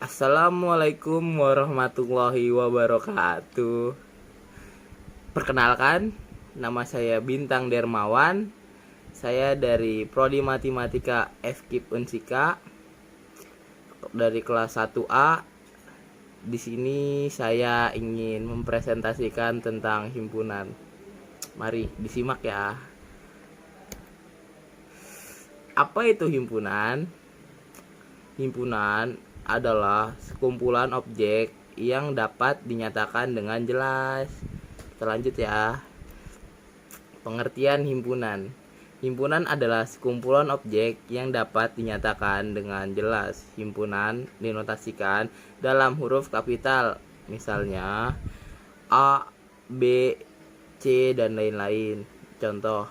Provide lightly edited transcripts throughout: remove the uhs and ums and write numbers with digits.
Assalamualaikum warahmatullahi wabarakatuh. Perkenalkan, nama saya Bintang Dermawan. Saya dari Prodi Matematika FKIP Unsika dari kelas 1A. Di sini saya ingin mempresentasikan tentang himpunan. Mari disimak ya. Apa itu himpunan? Himpunan adalah sekumpulan objek yang dapat dinyatakan dengan jelas. Kita lanjut ya. Pengertian himpunan. Himpunan adalah sekumpulan objek yang dapat dinyatakan dengan jelas. Himpunan dinotasikan dalam huruf kapital, misalnya A, B, C, dan lain-lain. Contoh,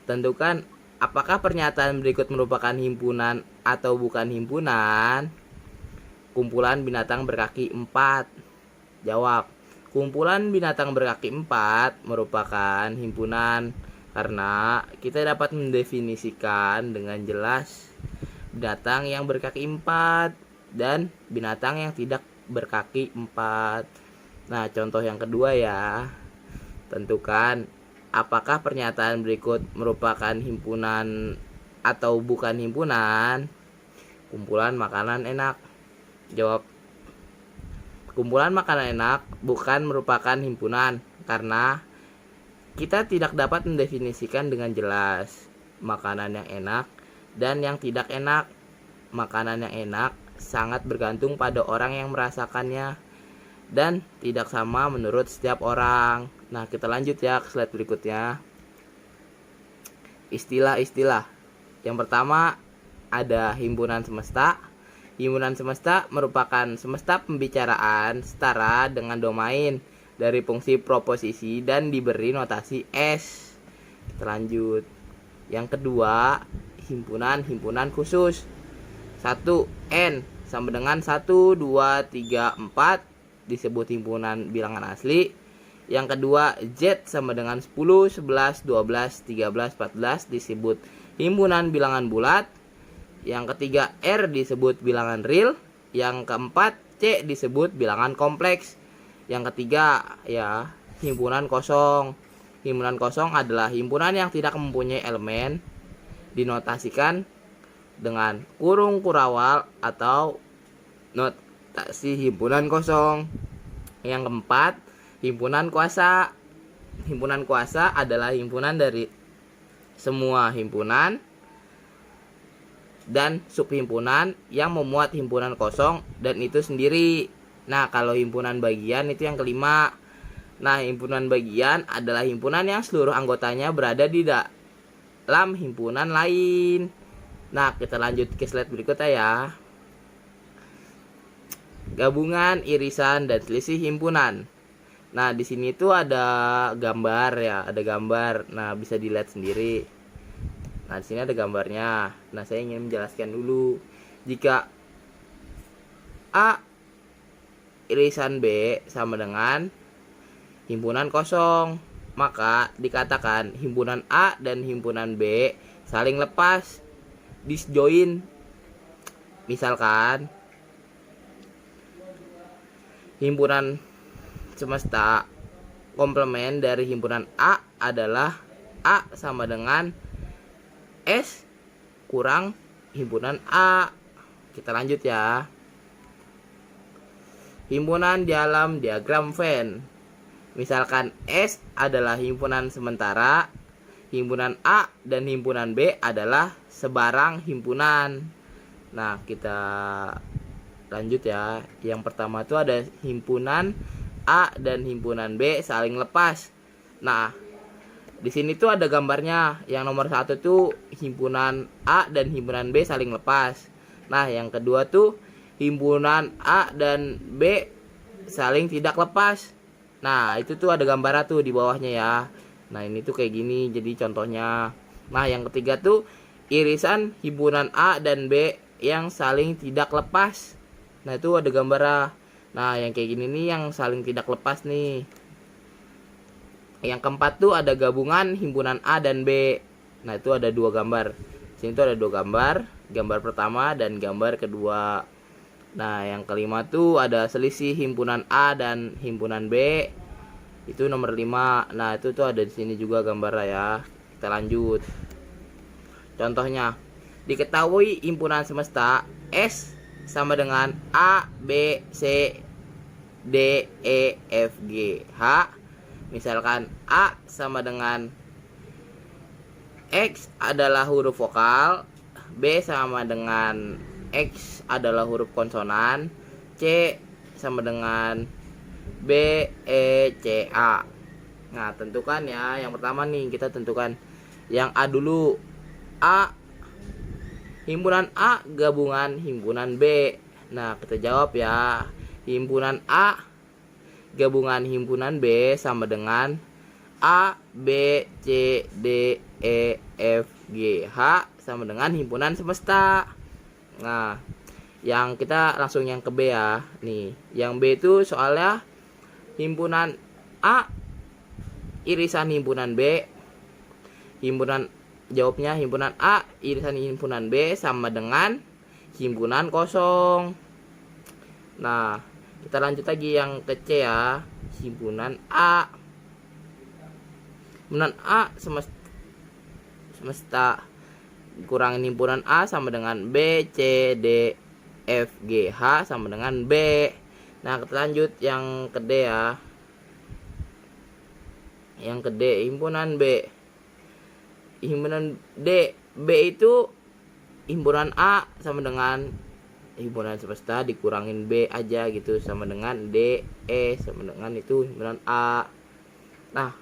tentukan apakah pernyataan berikut merupakan himpunan atau bukan himpunan. Kumpulan binatang berkaki 4. Jawab, kumpulan binatang berkaki 4 merupakan himpunan karena kita dapat mendefinisikan dengan jelas binatang yang berkaki 4 dan binatang yang tidak berkaki 4. Nah, contoh yang kedua ya. Tentukan apakah pernyataan berikut merupakan himpunan atau bukan himpunan. Kumpulan makanan enak. Jawab, kumpulan makanan enak bukan merupakan himpunan karena kita tidak dapat mendefinisikan dengan jelas makanan yang enak dan yang tidak enak. Makanan yang enak sangat bergantung pada orang yang merasakannya dan tidak sama menurut setiap orang. Nah, kita lanjut ya ke slide berikutnya. Istilah-istilah. Yang pertama ada himpunan semesta. Himpunan semesta merupakan semesta pembicaraan setara dengan domain dari fungsi proposisi dan diberi notasi S. Kita lanjut. Yang kedua, himpunan khusus. 1. N sama dengan 1, 2, 3, 4 disebut himpunan bilangan asli. Yang kedua, Z sama dengan 10, 11, 12, 13, 14 disebut himpunan bilangan bulat. Yang ketiga, R disebut bilangan real. Yang keempat, C disebut bilangan kompleks. Yang ketiga ya, himpunan kosong. Himpunan kosong adalah himpunan yang tidak mempunyai elemen, dinotasikan dengan kurung kurawal atau notasi himpunan kosong. Yang keempat, himpunan kuasa. Himpunan kuasa adalah himpunan dari semua himpunan dan subhimpunan yang memuat himpunan kosong dan itu sendiri. Nah, kalau himpunan bagian itu yang kelima. Nah, himpunan bagian adalah himpunan yang seluruh anggotanya berada di dalam himpunan lain. Nah, kita lanjut ke slide berikutnya ya. Gabungan, irisan, dan selisih himpunan. Nah, di sini tuh ada gambar ya, ada gambar. Nah, bisa dilihat sendiri. Nah, di sini ada gambarnya. Nah, saya ingin menjelaskan dulu. Jika A irisan B sama dengan himpunan kosong, maka dikatakan himpunan A dan himpunan B saling lepas, disjoin. Misalkan himpunan semesta komplement dari himpunan A adalah A sama dengan S kurang himpunan A. Kita lanjut ya. Himpunan dalam diagram Venn. Misalkan S adalah himpunan sementara, himpunan A dan himpunan B adalah sebarang himpunan. Nah, kita lanjut ya. Yang pertama itu ada himpunan A dan himpunan B saling lepas. Nah, di sini tuh ada gambarnya. Yang nomor 1 tuh himpunan A dan himpunan B saling lepas. Nah, yang kedua tuh himpunan A dan B saling tidak lepas. Nah, itu tuh ada gambarnya tuh di bawahnya ya. Nah, ini tuh kayak gini jadi contohnya. Nah, yang ketiga tuh irisan himpunan A dan B yang saling tidak lepas. Nah, itu ada gambarnya. Nah, yang kayak gini nih yang saling tidak lepas nih. Yang keempat tuh ada gabungan himpunan A dan B. Nah, itu ada dua gambar. Sini tuh ada dua gambar, gambar pertama dan gambar kedua. Nah, yang kelima tuh ada selisih himpunan A dan himpunan B. Itu nomor 5. Nah, itu tuh ada di sini juga gambarnya ya. Kita lanjut. Contohnya, diketahui himpunan semesta S sama dengan A, B, C, D, E, F, G, H. Misalkan A sama dengan X adalah huruf vokal, B sama dengan X adalah huruf konsonan, C sama dengan B, E, C, A. Nah, tentukan ya. Yang pertama nih, kita tentukan yang A dulu. A, himpunan A gabungan himpunan B. Nah, kita jawab ya. Himpunan A gabungan himpunan B sama dengan A, B, C, D, E, F, G, H sama dengan himpunan semesta. Nah, yang kita langsung yang ke B ya. Nih, yang B itu soalnya himpunan A irisan himpunan B. Jawabnya himpunan A irisan himpunan B sama dengan himpunan kosong. Nah, kita lanjut lagi yang ke C ya. Himpunan A. Himpunan A semesta kurangin himpunan A sama dengan B, C, D, F, G, H sama dengan B. Nah, kita lanjut yang ke D ya. Yang ke D, himpunan B. Himpunan D, B itu himpunan A sama dengan himpunan semesta dikurangin B aja gitu sama dengan D, E sama dengan itu himpunan A. Nah,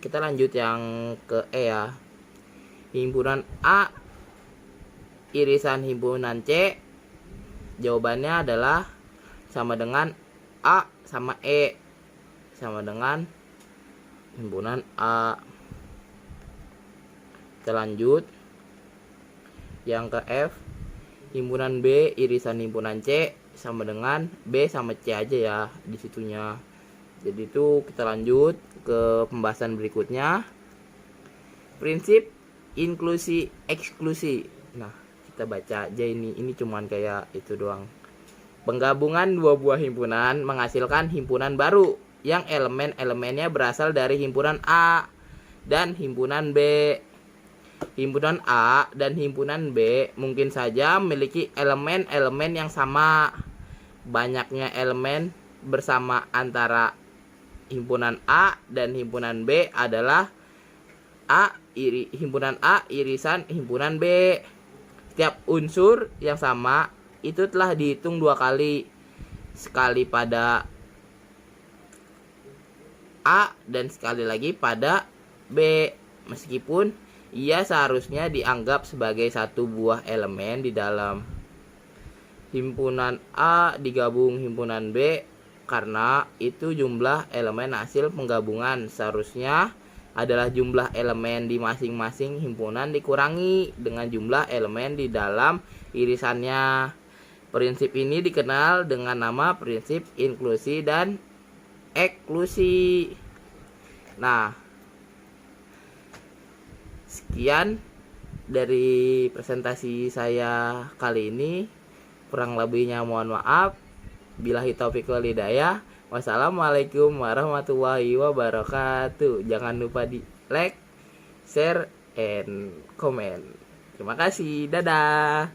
kita lanjut yang ke E ya. Himpunan A irisan himpunan C. Jawabannya adalah sama dengan A sama E sama dengan himpunan A. Kita lanjut yang ke F. Himpunan B irisan himpunan C sama dengan B sama C aja ya di situnya. Jadi itu kita lanjut ke pembahasan berikutnya. Prinsip inklusi eksklusi. Nah, kita baca aja ini cuman kayak itu doang. Penggabungan dua buah himpunan menghasilkan himpunan baru yang elemen-elemennya berasal dari himpunan A dan himpunan B. Himpunan A dan himpunan B mungkin saja memiliki elemen-elemen yang sama. Banyaknya elemen bersama antara himpunan A dan himpunan B adalah himpunan A irisan himpunan B. Setiap unsur yang sama itu telah dihitung dua kali. Sekali pada A dan sekali lagi pada B. Meskipun ia seharusnya dianggap sebagai satu buah elemen di dalam himpunan A digabung himpunan B, karena itu jumlah elemen hasil penggabungan seharusnya adalah jumlah elemen di masing-masing himpunan dikurangi dengan jumlah elemen di dalam irisannya. Prinsip ini dikenal dengan nama prinsip inklusi dan eksklusi. Nah, sekian dari presentasi saya kali ini. Kurang lebihnya mohon maaf. Billahi taufiq wal hidayah. Wassalamualaikum warahmatullahi wabarakatuh. Jangan lupa di like, share, and comment. Terima kasih. Dadah.